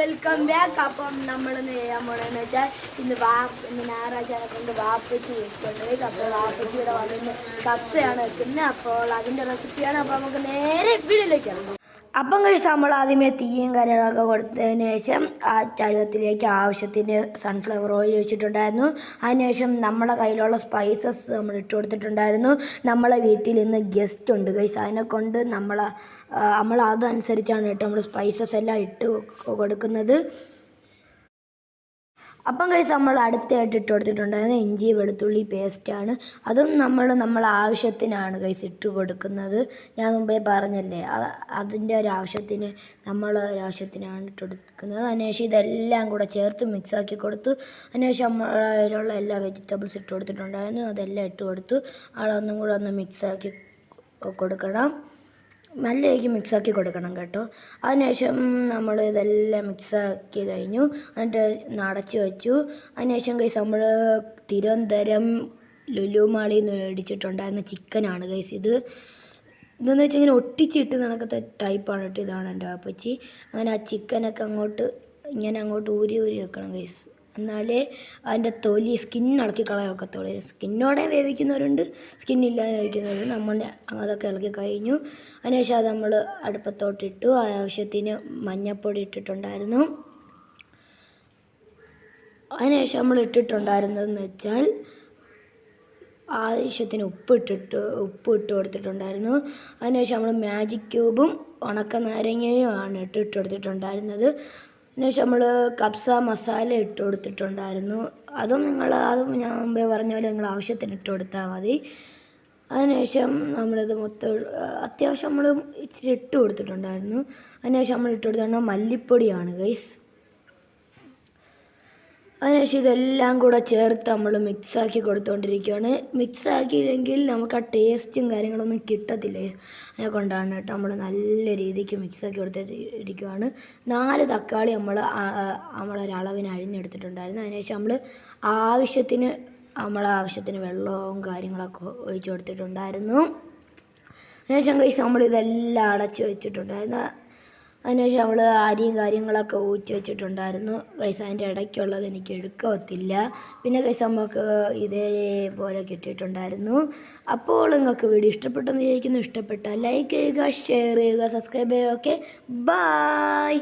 Welcome back. അപ്പം നമ്മളിന്ന് ചെയ്യാൻ പോണെന്ന് വെച്ചാൽ ഇന്ന് ഞായറാഴ്ച കൊണ്ട് വാപ്പച്ചി വെച്ചിട്ടുണ്ട്. അപ്പോൾ വാപ്പച്ചിയുടെ വന്നിട്ട് കപ്സയാണ് വെക്കുന്നത്. അപ്പോൾ അതിൻ്റെ റെസിപ്പിയാണ്. അപ്പോൾ നമുക്ക് നേരെ വീട്ടിലേക്ക് ഇറങ്ങാം. അപ്പം കഴിച്ച് നമ്മൾ ആദ്യമേ തീയും കാര്യങ്ങളൊക്കെ കൊടുത്തതിന് ശേഷം ആ ചരുവത്തിലേക്ക് ആവശ്യത്തിന് സൺഫ്ലവർ ഓയിൽ ഒഴിച്ചിട്ടുണ്ടായിരുന്നു. അതിനുശേഷം നമ്മുടെ കയ്യിലുള്ള സ്പൈസസ് നമ്മൾ ഇട്ട് കൊടുത്തിട്ടുണ്ടായിരുന്നു. നമ്മളെ വീട്ടിൽ ഇന്ന് ഗസ്റ്റ് ഉണ്ട് ഗൈസ്. അതിനെക്കൊണ്ട് നമ്മൾ അതനുസരിച്ചാണ് കേട്ടോ നമ്മൾ സ്പൈസസ് എല്ലാം ഇട്ട് കൊടുക്കുന്നത്. അപ്പം കഴിച്ച് നമ്മൾ അടുത്തായിട്ട് ഇട്ട് കൊടുത്തിട്ടുണ്ടായിരുന്നു ഇഞ്ചി വെളുത്തുള്ളി പേസ്റ്റാണ്. അതും നമ്മൾ ആവശ്യത്തിനാണ് കഴിച്ച് ഇട്ട് കൊടുക്കുന്നത്. ഞാൻ മുമ്പേ പറഞ്ഞല്ലേ, അതിൻ്റെ ഒരാവശ്യത്തിനാണ് ഇട്ട് കൊടുക്കുന്നത്. അതിനുശേഷം ഇതെല്ലാം കൂടെ ചേർത്ത് മിക്സാക്കി കൊടുത്തു. അതിനുശേഷം അതിലുള്ള എല്ലാ വെജിറ്റബിൾസ് ഇട്ട് കൊടുത്തിട്ടുണ്ടായിരുന്നു. അതെല്ലാം ഇട്ട് കൊടുത്തു. അതൊന്നും കൂടെ ഒന്ന് മിക്സാക്കി കൊടുക്കണം. നല്ലതായിട്ട് മിക്സാക്കി കൊടുക്കണം കേട്ടോ. അതിനുശേഷം നമ്മൾ ഇതെല്ലാം മിക്സാക്കി കഴിഞ്ഞു. എന്നിട്ട് അടച്ച് വെച്ചു. അതിനുശേഷം ഗൈസ് നമ്മൾ തിരുവനന്തപുരം ലുലു മാളിൽ നിന്ന് മേടിച്ചിട്ടുണ്ടായിരുന്ന ചിക്കനാണ് ഗൈസ്. ഇതെന്ന് വെച്ചാൽ ഇങ്ങനെ ഒട്ടിച്ചിട്ട് നടക്കത്തെ ടൈപ്പാണ് കേട്ടോ. ഇതാണ് എൻ്റെ വാപ്പച്ചി. അങ്ങനെ ആ ചിക്കനൊക്കെ അങ്ങോട്ട് ഊരി വെക്കണം ഗൈസ്. എന്നാലേ അതിൻ്റെ തൊലി സ്കിന്നിളക്കി കളയാൻ ഒക്കത്തുള്ളൂ. സ്കിന്നോടെ വേവിക്കുന്നവരുണ്ട്, സ്കിന്നില്ലാതെ വേവിക്കുന്നവരുണ്ട്. നമ്മൾ അതൊക്കെ ഇളക്കി കഴിഞ്ഞു. അതിനുശേഷം അത് നമ്മൾ അടുപ്പത്തോട്ടിട്ടു. ആവശ്യത്തിന് മഞ്ഞൾപ്പൊടി ഇട്ടിട്ടുണ്ടായിരുന്നു. അതിനുശേഷം നമ്മൾ ഇട്ടിട്ടുണ്ടായിരുന്നതെന്ന് വെച്ചാൽ ആവശ്യത്തിന് ഉപ്പ് ഇട്ട് കൊടുത്തിട്ടുണ്ടായിരുന്നു. അതിനുശേഷം നമ്മൾ മാജിക് ക്യൂബും ഉണക്ക നാരങ്ങയും ആണ് ഇട്ട് കൊടുത്തിട്ടുണ്ടായിരുന്നത്. അതിനുശേഷം നമ്മൾ കപ്സ മസാല ഇട്ട് കൊടുത്തിട്ടുണ്ടായിരുന്നു. അതും ഞാൻ മുമ്പേ പറഞ്ഞ പോലെ നിങ്ങൾ ആവശ്യത്തിന് ഇട്ട് കൊടുത്താൽ മതി. അതിനുശേഷം നമ്മളിത് മൊത്തം അത്യാവശ്യം നമ്മൾ ഇച്ചിരി ഇട്ട് കൊടുത്തിട്ടുണ്ടായിരുന്നു. അതിനുശേഷം നമ്മൾ ഇട്ട് കൊടുത്തിട്ടുണ്ടെങ്കിൽ മല്ലിപ്പൊടിയാണ് ഗൈസ്. അതിനുശേഷം ഇതെല്ലാം കൂടെ ചേർത്ത് നമ്മൾ മിക്സാക്കി കൊടുത്തുകൊണ്ടിരിക്കുകയാണ്. മിക്സാക്കിയില്ലെങ്കിൽ നമുക്ക് ആ ടേസ്റ്റും കാര്യങ്ങളൊന്നും കിട്ടത്തില്ല. അതിനെക്കൊണ്ടാണ് കേട്ടോ നമ്മൾ നല്ല രീതിക്ക് മിക്സാക്കി കൊടുത്തിരിക്കുകയാണ്. 4 തക്കാളി നമ്മളൊരളവിന് അരിഞ്ഞെടുത്തിട്ടുണ്ടായിരുന്നു. അതിനുശേഷം നമ്മൾ ആവശ്യത്തിന് വെള്ളവും കാര്യങ്ങളൊക്കെ ഒഴിച്ച് കൊടുത്തിട്ടുണ്ടായിരുന്നു. അതിനുശേഷം കഴിച്ച് നമ്മളിതെല്ലാം അടച്ച് വെച്ചിട്ടുണ്ടായിരുന്നു. അതിനുശേഷം നമ്മൾ അരിയും കാര്യങ്ങളൊക്കെ ഊറ്റി വെച്ചിട്ടുണ്ടായിരുന്നു ഗൈസ്. അതിൻ്റെ ഇടയ്ക്കുള്ളത് എനിക്ക് എടുക്കത്തില്ല. പിന്നെ ഗൈസ് നമുക്ക് ഇതേപോലെ കിട്ടിയിട്ടുണ്ടായിരുന്നു. അപ്പോൾ നിങ്ങൾക്ക് വീഡിയോ ഇഷ്ടപ്പെട്ടെന്ന് വിചാരിക്കുന്നു. ഇഷ്ടപ്പെട്ടാൽ ലൈക്ക് ചെയ്യുക, ഷെയർ ചെയ്യുക, സബ്സ്ക്രൈബ് ചെയ്യുക. Okay, by.